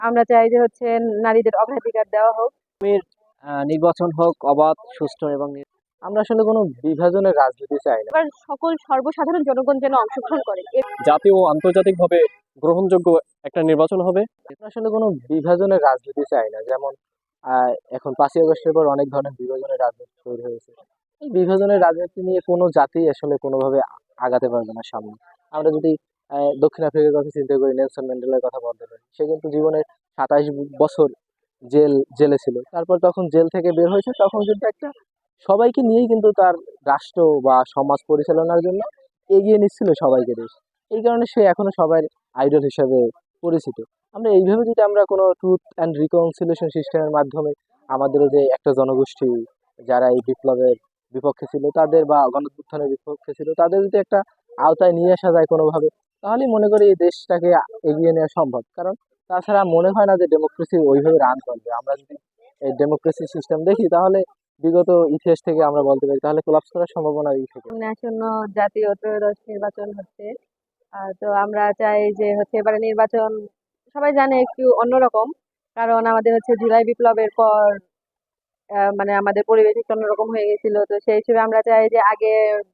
আমরা চাই যে হচ্ছে নারীদের অগ্রাধিকার দেওয়া হোক। নির্বাচন হোক অবাধ, সুষ্ঠু এবং আমরা আসলে কোনো বিভাজনের রাজনীতি চাই না। এবার সকল সর্বসাধারণ জনগণ যেন অংশগ্রহণ করে। জাতীয় ও আন্তর্জাতিকভাবে গ্রহণযোগ্য একটা নির্বাচন হবে। আমরা আসলে কোনো বিভাজনের রাজনীতি চাই না। যেমন এখন 5ই আগস্টের পর অনেক ধরনের বিভাজনের রাজনীতি তৈরি হয়েছে। এই বিভাজনের রাজনীতি নিয়ে কোনো জাতি আসলে কোনোভাবে আগাতে পারবে না সামনে। আমরা যদি দক্ষিণ আফ্রিকার কথা চিন্তা করি, নেলসন ম্যান্ডেলার কথা বলতে পারি, সে কিন্তু জীবনের 27 বছর জেলে ছিল। তারপর তখন জেল থেকে বের হয়েছে, তখন কিন্তু একটা সবাইকে নিয়েই কিন্তু তার রাষ্ট্র বা সমাজ পরিচালনার জন্য এগিয়ে নিচ্ছিল সবাইকে দেশ। এই কারণে সে এখনো সবার আইডল হিসেবে পরিচিত। আমরা এইভাবে যদি আমরা কোনো ট্রুথ অ্যান্ড রিকনসিলিয়েশন সিস্টেমের মাধ্যমে আমাদের যে একটা জনগোষ্ঠী যারা এই বিপ্লবের বিপক্ষে ছিল তাদের বা গণঅভ্যুত্থানের বিপক্ষে ছিল তাদের যদি একটা আওতায় নিয়ে আসা যায় কোনোভাবে, তাহলেই মনে করি এই দেশটাকে এগিয়ে নেওয়া সম্ভব। কারণ তাছাড়া মনে হয় না যে ডেমোক্রেসি ওইভাবে রান করবে। আমরা যদি এই ডেমোক্রেসি সিস্টেম দেখি তাহলে বিগত ইতিহাস থেকে আমরা বলতে পারি তাহলে কোলাপস করার সম্ভাবনা এই থেকে। সামনে আসন্ন জাতীয় ত্রয়োদশ নির্বাচন হচ্ছে। তো আমরা চাই যে হচ্ছে এবারে নির্বাচন সবাই জানে একটু অন্যরকম। কারণ আমাদের হচ্ছে জুলাই বিপ্লবের পর মানে আমাদের পরিবেশ একটু অন্যরকম হয়ে গেছিল। তো সেই হিসেবে আমরা চাই যে আগে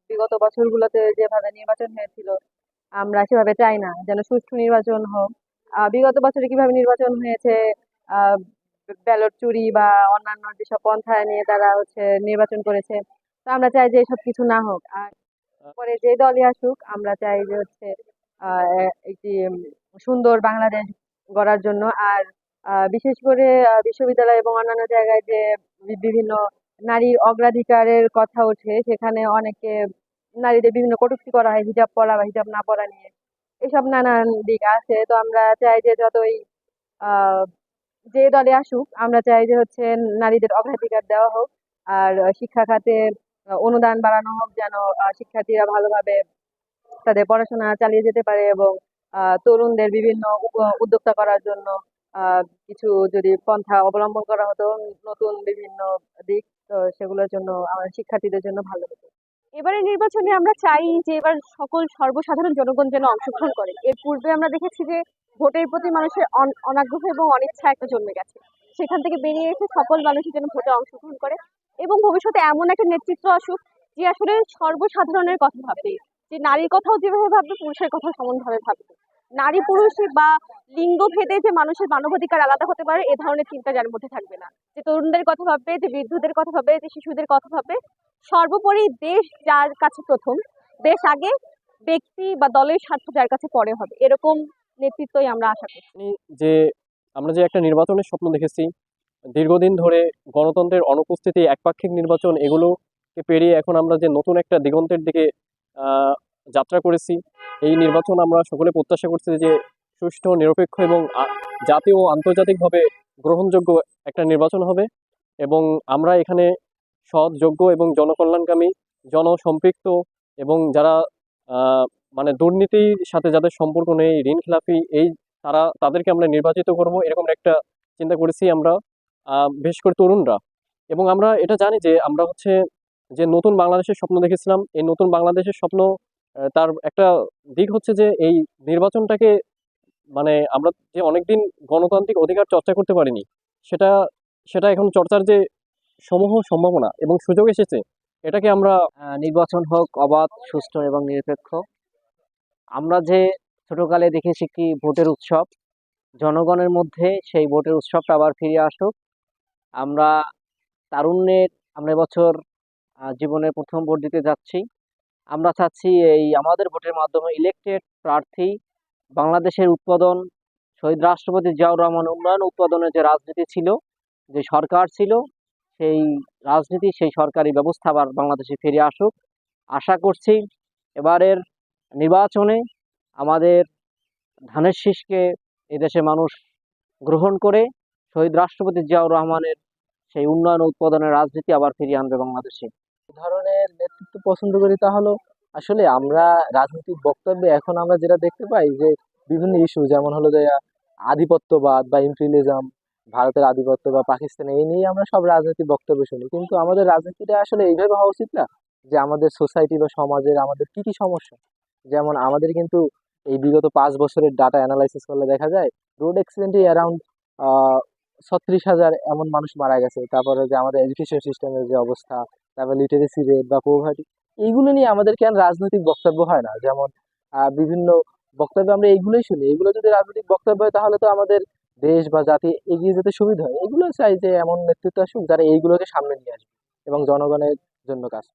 বিগত বছরগুলোতে যেভাবে নির্বাচন হয়েছিল আমরা সেভাবে চাই না, যেন সুষ্ঠু নির্বাচন হোক। বিগত বছরে কিভাবে নির্বাচন হয়েছে, ব্যালট চুরি বা অন্যান্য যেসব পন্থা নিয়ে তারা হচ্ছে নির্বাচন করেছে, তো আমরা চাই যে এসব কিছু না হোক। আর পরে যে দলই আসুক আমরা চাই যে হচ্ছে একটি সুন্দর বাংলাদেশ গড়ার জন্য। আর বিশেষ করে বিশ্ববিদ্যালয় এবং অন্যান্য জায়গায় যে বিভিন্ন নারীর অগ্রাধিকারের কথা ওঠে, সেখানে অনেকে নারীদের বিভিন্ন কটূক্তি করা হয় হিজাব পরা বা হিজাব না পরা নিয়ে। এসব নানান দিক আছে। তো আমরা চাই যে যতই আহ যে দলে আসুক আমরা চাই যে হচ্ছে নারীদের অগ্রাধিকার দেওয়া হোক। আর শিক্ষা খাতে অনুদান বাড়ানো হোক, যেন শিক্ষার্থীরা ভালোভাবে তাদের পড়াশোনা চালিয়ে যেতে পারে। এবং তরুণদের বিভিন্ন উদ্যোক্তা করার জন্য কিছু যদি পন্থা অবলম্বন করা হতো, নতুন বিভিন্ন দিক, তো সেগুলোর জন্য আমার শিক্ষার্থীদের জন্য ভালো হতো। এবারে নির্বাচনে আমরা চাই যে এবার সকল সর্বসাধারণ জনগণ যেন অংশগ্রহণ করে। এর পূর্বে আমরা দেখেছি যে ভোটের প্রতি মানুষের অনাগ্রহ এবং অনিচ্ছা একটা জন্মে গেছে। সেখান থেকে বেরিয়ে এসে সকল মানুষই যেন ভোটে অংশগ্রহণ করে এবং ভবিষ্যতে এমন একটা নেতৃত্ব আসুক যে আসলে সর্বসাধারণের কথা ভাববে, যে নারীর কথাও যেভাবে ভাববে পুরুষের কথাও সমানভাবে ভাববে। নারী পুরুষ বা লিঙ্গ ভেদে যে মানুষের মানবাধিকার আলাদা হতে পারে এ ধরনের চিন্তা যার মধ্যে থাকবে না। যে তরুণদের কথা ভাববে, যে বৃদ্ধদের কথা ভাববে, যে শিশুদের কথা ভাববে। সর্বোপরি দেশ যার কাছে প্রথম, দেশ আগে, ব্যক্তি বা দলের স্বার্থ যার কাছে পরে হবে, এরকম নেতৃত্বই আমরা আশা করছি। যে আমরা যে একটা নির্বাচনের স্বপ্ন দেখেছি দীর্ঘদিন ধরে, গণতন্ত্রের অনুপস্থিতি, একপাক্ষিক নির্বাচন, এগুলোকে পেরিয়ে এখন আমরা যে নতুন একটা দিগন্তের দিকে যাত্রা করেছি, এই নির্বাচন আমরা সকলে প্রত্যাশা করছি যে সুষ্ঠু, নিরপেক্ষ এবং জাতীয় ও আন্তর্জাতিকভাবে গ্রহণযোগ্য একটা নির্বাচন হবে। এবং আমরা এখানে সৎ, যোগ্য এবং জনকল্যাণকামী, জনসম্পৃক্ত এবং যারা আহ, মানে দুর্নীতির সাথে যাদের সম্পর্ক নেই, ঋণ খেলাপি, তাদেরকে আমরা নির্বাচিত করব, এরকম একটা চিন্তা করেছি আমরা, বিশেষ করে তরুণরা। এবং আমরা এটা জানি যে আমরা হচ্ছে যে নতুন বাংলাদেশের স্বপ্ন দেখেছিলাম, এই নতুন বাংলাদেশের স্বপ্ন তার একটা দিক হচ্ছে যে এই নির্বাচনটাকে, মানে আমরা যে অনেকদিন গণতান্ত্রিক অধিকার চর্চা করতে পারিনি, সেটা সেটা এখন চর্চার যে সমূহ সম্ভাবনা এবং সুযোগ এসেছে, এটাকে আমরা নির্বাচন হোক অবাধ, সুষ্ঠু এবং নিরপেক্ষ। আমরা যে ছোটকালে দেখেছি কি ভোটের উৎসব, জনগণের মধ্যে সেই ভোটের উৎসবটা আবার ফিরে আসুক। আমরা তারুণ্যের, আমরা এবছর জীবনের প্রথম ভোট দিতে যাচ্ছি। আমরা চাচ্ছি এই আমাদের ভোটের মাধ্যমে ইলেকটেড প্রার্থী বাংলাদেশের উৎপাদন, শহীদ রাষ্ট্রপতি জিয়াউর রহমান উন্নয়ন উৎপাদনের যে রাজনীতি ছিল, যে সরকার ছিল, সেই রাজনীতি, সেই সরকারি ব্যবস্থা আবার বাংলাদেশে ফিরে আসুক। আশা করছি এবারের নির্বাচনে আমাদের ধানের শীষকে এদেশে মানুষ গ্রহণ করে শহীদ রাষ্ট্রপতি জিয়াউর রহমানের সেই উন্নয়ন উৎপাদনের রাজনীতি আবার ফিরিয়ে আনবে বাংলাদেশে। ধরনের নেতৃত্ব পছন্দ করি তা হলো আসলে আমরা রাজনৈতিক বক্তব্যে এখন আমরা যেটা দেখতে পাই যে বিভিন্ন ইস্যু, যেমন হলো যে আধিপত্যবাদ বা ইম্পেরিয়ালিজম, ভারতের আধিপত্য বা পাকিস্তান, এই নিয়ে আমরা সব রাজনৈতিক বক্তব্য শুনি। কিন্তু আমাদের রাজনীতিটা আসলে এইভাবে হওয়া উচিত না যে আমাদের সোসাইটি বা সমাজের আমাদের কি কি সমস্যা। যেমন আমাদের কিন্তু এই বিগত 5 বছরের ডাটা অ্যানালাইসিস করলে দেখা যায় রোড অ্যাক্সিডেন্টই অ্যারাউন্ড আহ 36,000 এমন মানুষ মারা গেছে। তারপরে যে আমাদের এডুকেশন সিস্টেমের যে অবস্থা, তারপর লিটারেসি রেট বা পোভার্টি, এইগুলো নিয়ে আমাদের কেন রাজনৈতিক বক্তব্য হয় না? যেমন বিভিন্ন বক্তব্য আমরা এইগুলোই শুনি, এগুলো যদি রাজনৈতিক বক্তব্য হয় তাহলে তো আমাদের দেশ বা জাতি এগিয়ে যেতে সুবিধা হয়। এগুলো চাই যে এমন নেতৃত্ব আসুক যারা এইগুলোকে সামনে নিয়ে আসবে এবং জনগণের জন্য কাজ